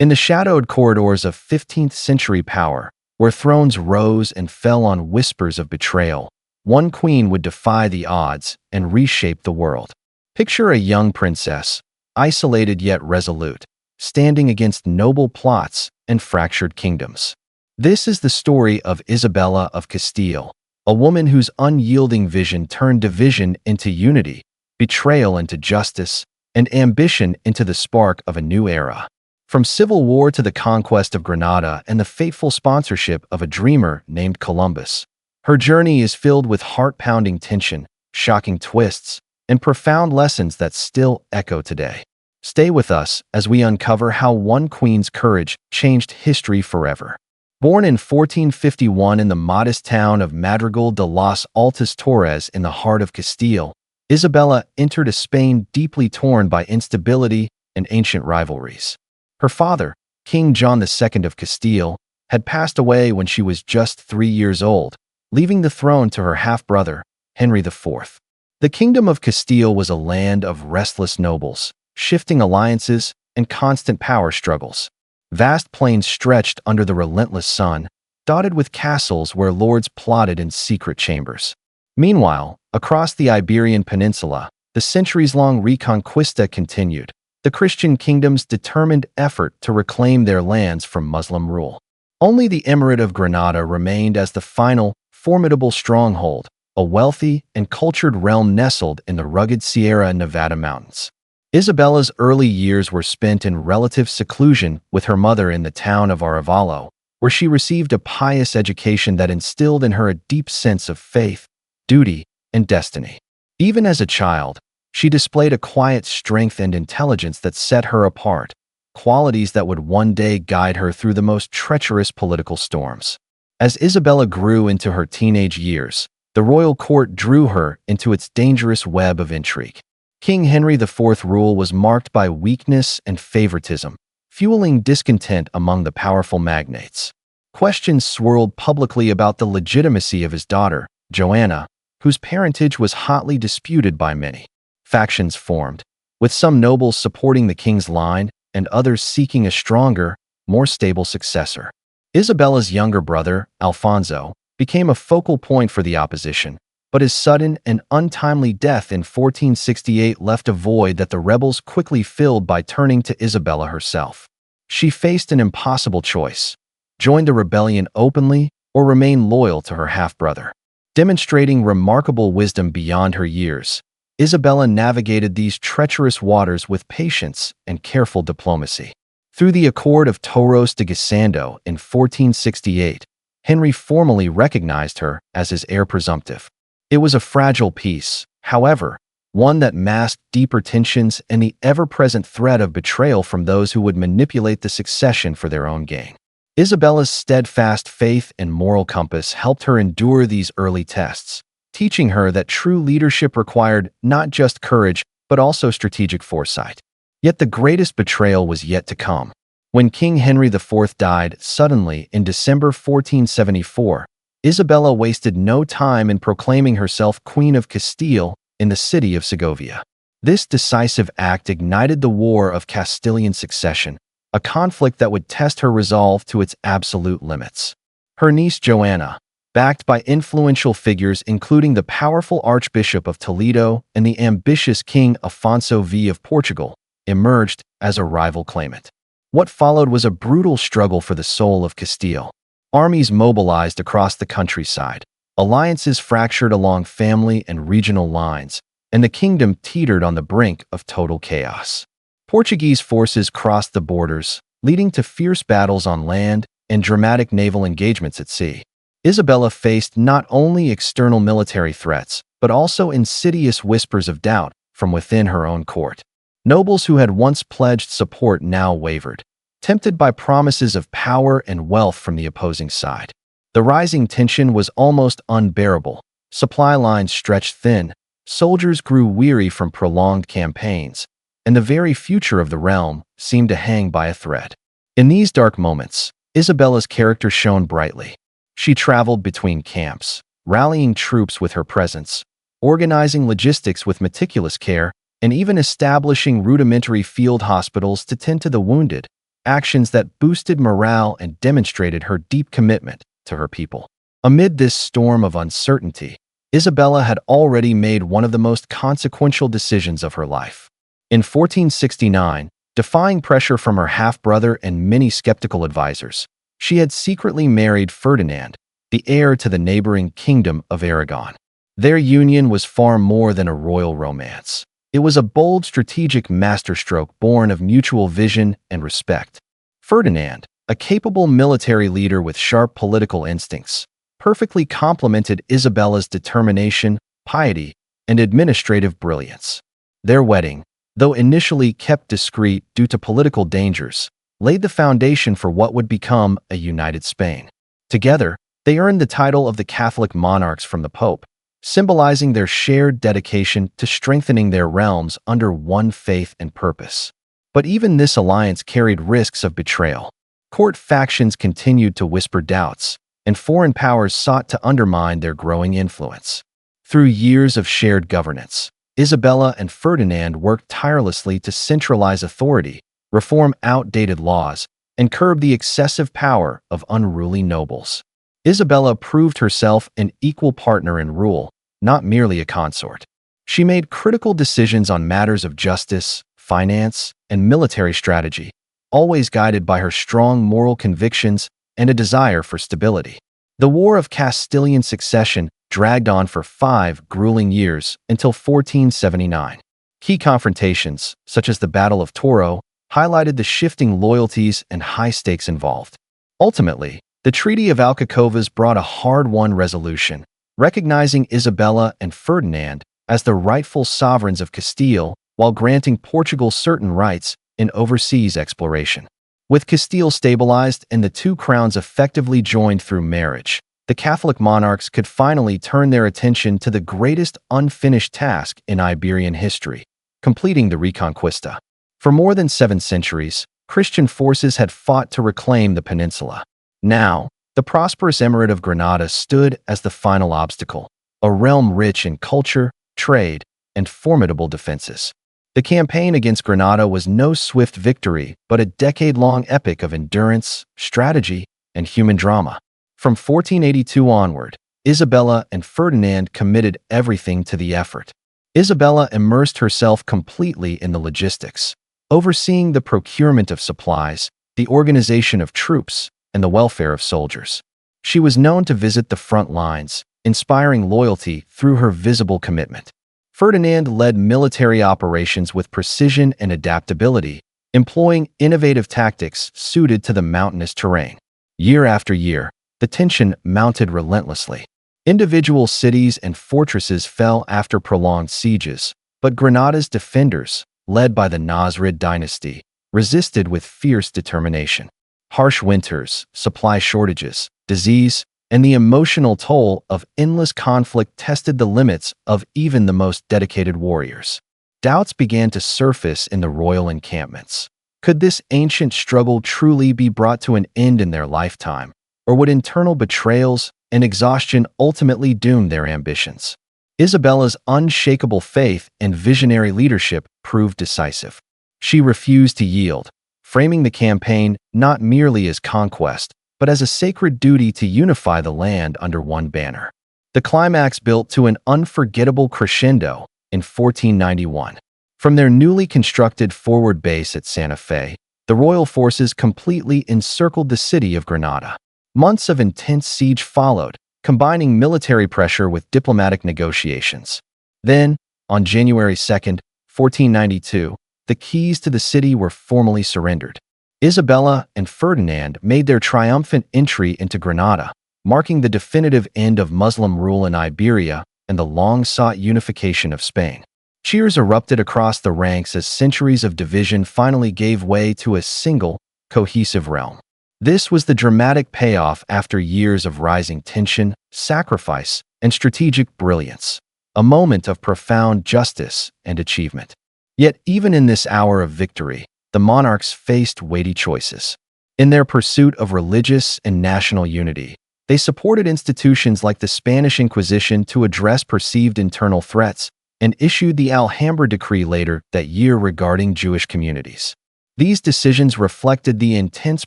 In the shadowed corridors of 15th-century power, where thrones rose and fell on whispers of betrayal, one queen would defy the odds and reshape the world. Picture a young princess, isolated yet resolute, standing against noble plots and fractured kingdoms. This is the story of Isabella of Castile, a woman whose unyielding vision turned division into unity, betrayal into justice, and ambition into the spark of a new era. From civil war to the conquest of Granada and the fateful sponsorship of a dreamer named Columbus, her journey is filled with heart-pounding tension, shocking twists, and profound lessons that still echo today. Stay with us as we uncover how one queen's courage changed history forever. Born in 1451 in the modest town of Madrigal de los Altos Torres in the heart of Castile, Isabella entered a Spain deeply torn by instability and ancient rivalries. Her father, King John II of Castile, had passed away when she was just 3 years old, leaving the throne to her half-brother, Henry IV. The Kingdom of Castile was a land of restless nobles, shifting alliances, and constant power struggles. Vast plains stretched under the relentless sun, dotted with castles where lords plotted in secret chambers. Meanwhile, across the Iberian Peninsula, the centuries-long Reconquista continued, the Christian kingdom's determined effort to reclaim their lands from Muslim rule. Only the Emirate of Granada remained as the final, formidable stronghold, a wealthy and cultured realm nestled in the rugged Sierra Nevada mountains. Isabella's early years were spent in relative seclusion with her mother in the town of Arevalo, where she received a pious education that instilled in her a deep sense of faith, duty, and destiny. Even as a child, she displayed a quiet strength and intelligence that set her apart, qualities that would one day guide her through the most treacherous political storms. As Isabella grew into her teenage years, the royal court drew her into its dangerous web of intrigue. King Henry IV's rule was marked by weakness and favoritism, fueling discontent among the powerful magnates. Questions swirled publicly about the legitimacy of his daughter, Joanna, whose parentage was hotly disputed by many. Factions formed, with some nobles supporting the king's line and others seeking a stronger, more stable successor. Isabella's younger brother, Alfonso, became a focal point for the opposition, but his sudden and untimely death in 1468 left a void that the rebels quickly filled by turning to Isabella herself. She faced an impossible choice: join the rebellion openly or remain loyal to her half-brother. Demonstrating remarkable wisdom beyond her years, Isabella navigated these treacherous waters with patience and careful diplomacy. Through the Accord of Torres de Gasando in 1468, Henry formally recognized her as his heir presumptive. It was a fragile peace, however, one that masked deeper tensions and the ever-present threat of betrayal from those who would manipulate the succession for their own gain. Isabella's steadfast faith and moral compass helped her endure these early tests, teaching her that true leadership required not just courage, but also strategic foresight. Yet the greatest betrayal was yet to come. When King Henry IV died suddenly in December 1474, Isabella wasted no time in proclaiming herself Queen of Castile in the city of Segovia. This decisive act ignited the War of Castilian Succession, a conflict that would test her resolve to its absolute limits. Her niece Joanna, backed by influential figures including the powerful Archbishop of Toledo and the ambitious King Afonso V of Portugal, emerged as a rival claimant. What followed was a brutal struggle for the soul of Castile. Armies mobilized across the countryside, alliances fractured along family and regional lines, and the kingdom teetered on the brink of total chaos. Portuguese forces crossed the borders, leading to fierce battles on land and dramatic naval engagements at sea. Isabella faced not only external military threats, but also insidious whispers of doubt from within her own court. Nobles who had once pledged support now wavered, tempted by promises of power and wealth from the opposing side. The rising tension was almost unbearable. Supply lines stretched thin, soldiers grew weary from prolonged campaigns, and the very future of the realm seemed to hang by a thread. In these dark moments, Isabella's character shone brightly. She traveled between camps, rallying troops with her presence, organizing logistics with meticulous care, and even establishing rudimentary field hospitals to tend to the wounded, actions that boosted morale and demonstrated her deep commitment to her people. Amid this storm of uncertainty, Isabella had already made one of the most consequential decisions of her life. In 1469, defying pressure from her half-brother and many skeptical advisors, she had secretly married Ferdinand, the heir to the neighboring kingdom of Aragon. Their union was far more than a royal romance. It was a bold strategic masterstroke born of mutual vision and respect. Ferdinand, a capable military leader with sharp political instincts, perfectly complemented Isabella's determination, piety, and administrative brilliance. Their wedding, though initially kept discreet due to political dangers, laid the foundation for what would become a united Spain. Together, they earned the title of the Catholic monarchs from the Pope, symbolizing their shared dedication to strengthening their realms under one faith and purpose. But even this alliance carried risks of betrayal. Court factions continued to whisper doubts, and foreign powers sought to undermine their growing influence. Through years of shared governance, Isabella and Ferdinand worked tirelessly to centralize authority, reform outdated laws, and curb the excessive power of unruly nobles. Isabella proved herself an equal partner in rule, not merely a consort. She made critical decisions on matters of justice, finance, and military strategy, always guided by her strong moral convictions and a desire for stability. The War of Castilian Succession dragged on for 5 grueling years until 1479. Key confrontations, such as the Battle of Toro, highlighted the shifting loyalties and high stakes involved. Ultimately, the Treaty of Alcacovas brought a hard-won resolution, recognizing Isabella and Ferdinand as the rightful sovereigns of Castile while granting Portugal certain rights in overseas exploration. With Castile stabilized and the two crowns effectively joined through marriage, the Catholic monarchs could finally turn their attention to the greatest unfinished task in Iberian history, completing the Reconquista. For more than 7 centuries, Christian forces had fought to reclaim the peninsula. Now, the prosperous Emirate of Granada stood as the final obstacle, a realm rich in culture, trade, and formidable defenses. The campaign against Granada was no swift victory, but a decade-long epic of endurance, strategy, and human drama. From 1482 onward, Isabella and Ferdinand committed everything to the effort. Isabella immersed herself completely in the logistics, overseeing the procurement of supplies, the organization of troops, and the welfare of soldiers. She was known to visit the front lines, inspiring loyalty through her visible commitment. Ferdinand led military operations with precision and adaptability, employing innovative tactics suited to the mountainous terrain. Year after year, the tension mounted relentlessly. Individual cities and fortresses fell after prolonged sieges, but Granada's defenders, led by the Nasrid dynasty, resisted with fierce determination. Harsh winters, supply shortages, disease, and the emotional toll of endless conflict tested the limits of even the most dedicated warriors. Doubts began to surface in the royal encampments. Could this ancient struggle truly be brought to an end in their lifetime, or would internal betrayals and exhaustion ultimately doom their ambitions? Isabella's unshakable faith and visionary leadership proved decisive. She refused to yield, framing the campaign not merely as conquest, but as a sacred duty to unify the land under one banner. The climax built to an unforgettable crescendo in 1491. From their newly constructed forward base at Santa Fe, the royal forces completely encircled the city of Granada. Months of intense siege followed, combining military pressure with diplomatic negotiations. Then, on January 2, 1492, the keys to the city were formally surrendered. Isabella and Ferdinand made their triumphant entry into Granada, marking the definitive end of Muslim rule in Iberia and the long-sought unification of Spain. Cheers erupted across the ranks as centuries of division finally gave way to a single, cohesive realm. This was the dramatic payoff after years of rising tension, sacrifice, and strategic brilliance, a moment of profound justice and achievement. Yet even in this hour of victory, the monarchs faced weighty choices. In their pursuit of religious and national unity, they supported institutions like the Spanish Inquisition to address perceived internal threats and issued the Alhambra decree later that year regarding Jewish communities. These decisions reflected the intense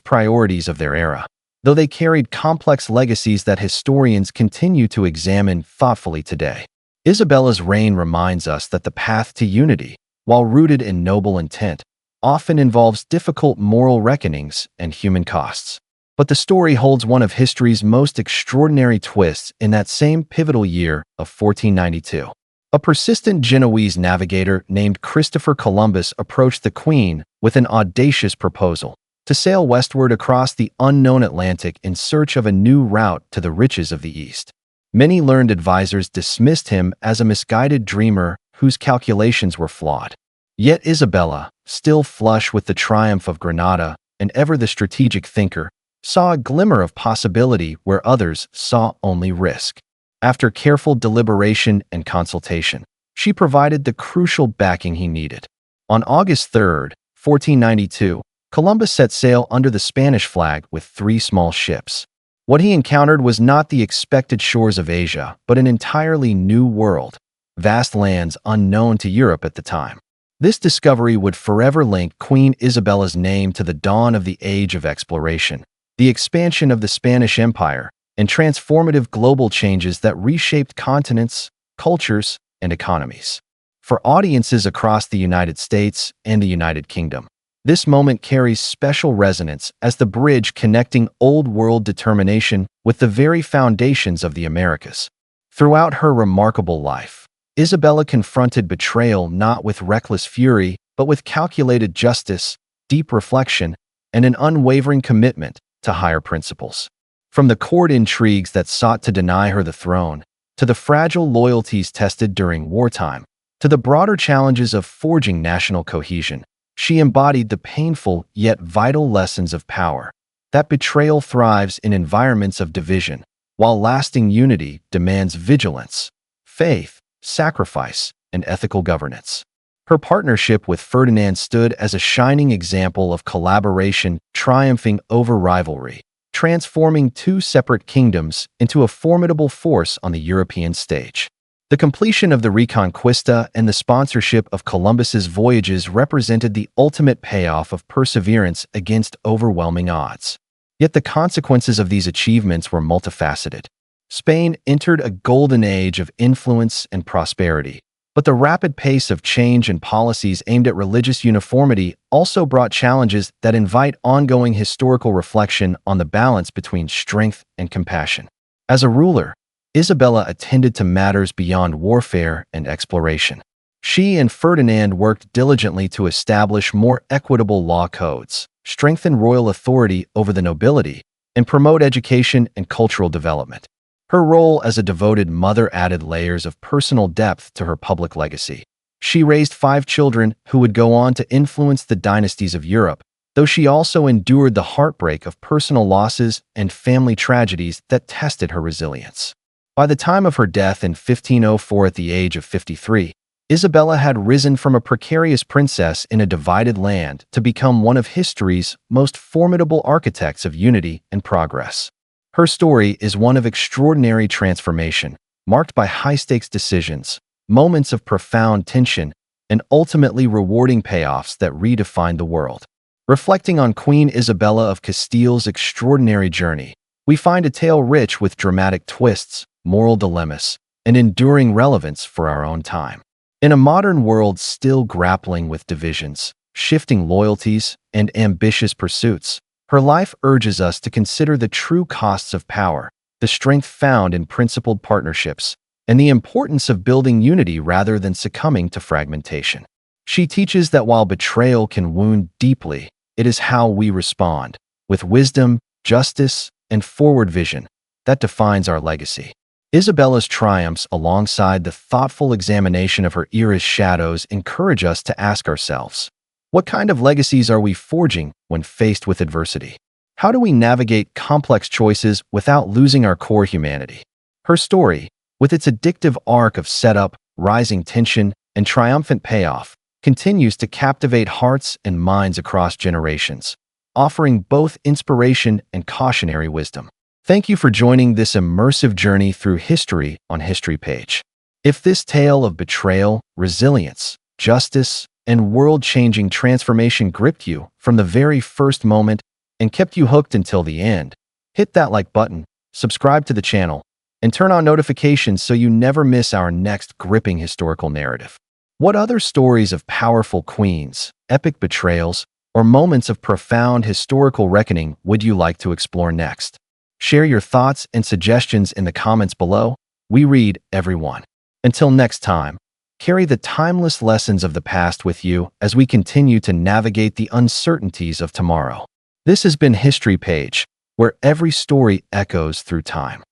priorities of their era, though they carried complex legacies that historians continue to examine thoughtfully today. Isabella's reign reminds us that the path to unity, while rooted in noble intent, often involves difficult moral reckonings and human costs. But the story holds one of history's most extraordinary twists in that same pivotal year of 1492. A persistent Genoese navigator named Christopher Columbus approached the Queen with an audacious proposal to sail westward across the unknown Atlantic in search of a new route to the riches of the East. Many learned advisors dismissed him as a misguided dreamer whose calculations were flawed. Yet Isabella, still flush with the triumph of Granada and ever the strategic thinker, saw a glimmer of possibility where others saw only risk. After careful deliberation and consultation, she provided the crucial backing he needed. On August 3, 1492, Columbus set sail under the Spanish flag with 3 small ships. What he encountered was not the expected shores of Asia, but an entirely new world, vast lands unknown to Europe at the time. This discovery would forever link Queen Isabella's name to the dawn of the Age of Exploration, the expansion of the Spanish Empire, and transformative global changes that reshaped continents, cultures, and economies. For audiences across the United States and the United Kingdom, this moment carries special resonance as the bridge connecting old-world determination with the very foundations of the Americas. Throughout her remarkable life, Isabella confronted betrayal not with reckless fury, but with calculated justice, deep reflection, and an unwavering commitment to higher principles. From the court intrigues that sought to deny her the throne, to the fragile loyalties tested during wartime, to the broader challenges of forging national cohesion, she embodied the painful yet vital lessons of power, that betrayal thrives in environments of division, while lasting unity demands vigilance, faith, sacrifice, and ethical governance. Her partnership with Ferdinand stood as a shining example of collaboration triumphing over rivalry, transforming 2 separate kingdoms into a formidable force on the European stage. The completion of the Reconquista and the sponsorship of Columbus's voyages represented the ultimate payoff of perseverance against overwhelming odds. Yet the consequences of these achievements were multifaceted. Spain entered a golden age of influence and prosperity, but the rapid pace of change and policies aimed at religious uniformity also brought challenges that invite ongoing historical reflection on the balance between strength and compassion. As a ruler, Isabella attended to matters beyond warfare and exploration. She and Ferdinand worked diligently to establish more equitable law codes, strengthen royal authority over the nobility, and promote education and cultural development. Her role as a devoted mother added layers of personal depth to her public legacy. She raised 5 children who would go on to influence the dynasties of Europe, though she also endured the heartbreak of personal losses and family tragedies that tested her resilience. By the time of her death in 1504 at the age of 53, Isabella had risen from a precarious princess in a divided land to become one of history's most formidable architects of unity and progress. Her story is one of extraordinary transformation, marked by high-stakes decisions, moments of profound tension, and ultimately rewarding payoffs that redefined the world. Reflecting on Queen Isabella of Castile's extraordinary journey, we find a tale rich with dramatic twists, moral dilemmas, and enduring relevance for our own time. In a modern world still grappling with divisions, shifting loyalties, and ambitious pursuits, her life urges us to consider the true costs of power, the strength found in principled partnerships, and the importance of building unity rather than succumbing to fragmentation. She teaches that while betrayal can wound deeply, it is how we respond, with wisdom, justice, and forward vision, that defines our legacy. Isabella's triumphs, alongside the thoughtful examination of her era's shadows, encourage us to ask ourselves, what kind of legacies are we forging when faced with adversity? How do we navigate complex choices without losing our core humanity? Her story, with its addictive arc of setup, rising tension, and triumphant payoff, continues to captivate hearts and minds across generations, offering both inspiration and cautionary wisdom. Thank you for joining this immersive journey through history on History Page. If this tale of betrayal, resilience, justice, and world-changing transformation gripped you from the very first moment and kept you hooked until the end. Hit that like button, subscribe to the channel, and turn on notifications so you never miss our next gripping historical narrative. What other stories of powerful queens, epic betrayals, or moments of profound historical reckoning would you like to explore next? Share your thoughts and suggestions in the comments below. We read every one. Until next time, carry the timeless lessons of the past with you as we continue to navigate the uncertainties of tomorrow. This has been History Page, where every story echoes through time.